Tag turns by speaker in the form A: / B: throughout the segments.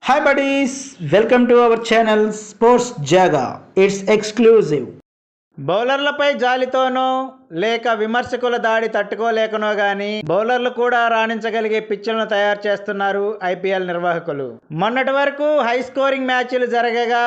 A: Hi buddies, welcome to our channel Sports Jaga. It's exclusive. బౌలర్లపై జాలితోనో లేక విమర్శకుల దాడి తట్టుకోలేకనో గానీ బౌలర్లు కూడా రాణించగలిగే పిచ్చులను తయారు చేస్తున్నారు ఐపీఎల్ నిర్వాహకులు. మొన్నటి వరకు హై స్కోరింగ్ మ్యాచ్లు జరగగా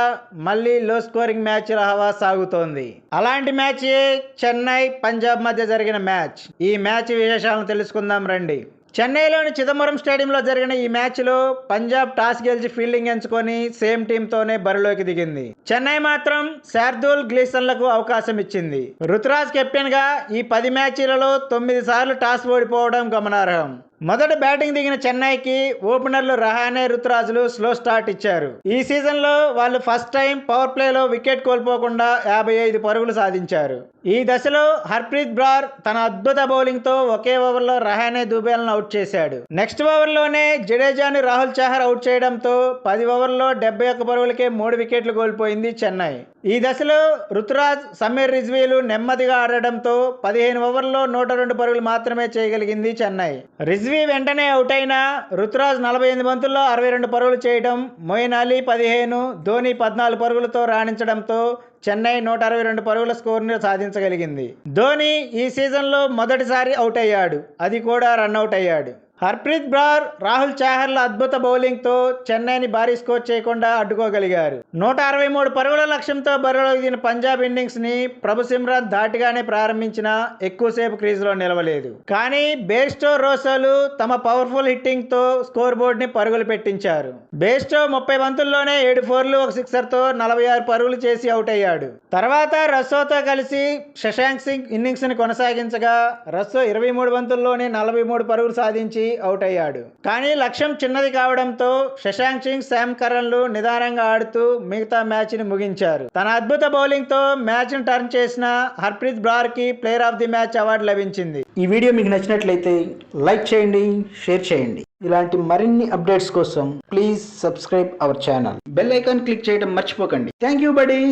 A: మళ్ళీ లో స్కోరింగ్ మ్యాచ్ల హవా సాగుతోంది. అలాంటి మ్యాచే చెన్నై పంజాబ్ మధ్య జరిగిన మ్యాచ్. ఈ మ్యాచ్ విశేషాలను తెలుసుకుందాం రండి. చెన్నైలోని చిదంబరం స్టేడియంలో జరిగిన ఈ మ్యాచ్లో పంజాబ్ టాస్ గెలిచి ఫీల్డింగ్ ఎంచుకొని సేమ్ టీంతోనే బరిలోకి దిగింది. చెన్నై మాత్రం శార్దూల్ గ్లీసన్లకు అవకాశం ఇచ్చింది. రుతురాజ్ కెప్టెన్గా ఈ 10 మ్యాచ్లలో 9 సార్లు టాస్ ఓడిపోవడం గమనార్హం. మొదట బ్యాటింగ్ దిగిన చెన్నైకి ఓపెనర్లు రహానే, రుతురాజులు స్లో స్టార్ట్ ఇచ్చారు. ఈ సీజన్లో వాళ్ళు ఫస్ట్ టైం పవర్ ప్లేలో వికెట్ కోల్పోకుండా 55 పరుగులు సాధించారు. ఈ దశలో హర్ప్రీత్ బ్రార్ తన అద్భుత బౌలింగ్తో ఒకే ఓవర్లో రహానే, దుబేలను అవుట్ చేశాడు. నెక్స్ట్ ఓవర్లోనే జడేజాని రాహుల్ చహర్ అవుట్ చేయడంతో 10 ఓవర్లో 71 పరుగులకే 3 వికెట్లు కోల్పోయింది చెన్నై. ఈ దశలో రుతురాజ్, సమీర్ రిజ్వీలు నెమ్మదిగా ఆడడంతో 15 ఓవర్లో 102 పరుగులు మాత్రమే చేయగలిగింది చెన్నై. రిజ్వీ వెంటనే అవుట్ అయినా రుతురాజ్ 48 బంతుల్లో 62 పరుగులు చేయడం, మొయిన్ అలీ 15, ధోని 14 పరుగులతో రాణించడంతో చెన్నై 162 పరుగుల స్కోర్ను సాధించగలిగింది. ధోని ఈ సీజన్లో మొదటిసారి అవుట్ అయ్యాడు, అది కూడా రన్అట్ అయ్యాడు. హర్ప్రీత్ బ్రార్, రాహుల్ చహర్ల అద్భుత బౌలింగ్తో చెన్నైని భారీ స్కోర్ చేయకుండా అడ్డుకోగలిగారు. 163 పరుగుల లక్ష్యంతో బరిలోకి దిగిన పంజాబ్ ఇన్నింగ్స్ని ప్రభు సిమ్రాన్ ధాటిగానే ప్రారంభించినా ఎక్కువసేపు క్రీజులో నిలవలేదు. కానీ బేస్టో, రోసోలు తమ పవర్ఫుల్ హిట్టింగ్తో స్కోర్ బోర్డుని పరుగులు పెట్టించారు. బేస్టో 30 బంతుల్లోనే 7 ఫోర్లు, 1 సిక్సర్తో 46 పరుగులు చేసి అవుట్ అయ్యాడు. తర్వాత రస్సోతో కలిసి శశాంక్ సింగ్ ఇన్నింగ్స్ని కొనసాగించగా రస్సో 23 బంతుల్లోనే 43 పరుగులు సాధించి అవుట్ అయ్యాడు. కానీ లక్ష్యం చిన్నది కావడంతో శశాంక్ సింగ్, శామ్ కరన్లు నిదానంగా ఆడుతూ మిగతా మ్యాచ్ ని ముగించారు. తన అద్భుత బౌలింగ్ తో మ్యాచ్ ని టర్న్ చేసిన హర్ప్రీత్ బ్రార్ కి player of the match award లభించింది. ఈ వీడియో మీకు నచ్చినట్లయితే లైక్ చేయండి, షేర్ చేయండి. ఇలాంటి మరిన్ని అప్డేట్స్ కోసం please subscribe our channel. Bell icon click చేయడం మర్చిపోకండి. Thank you buddies.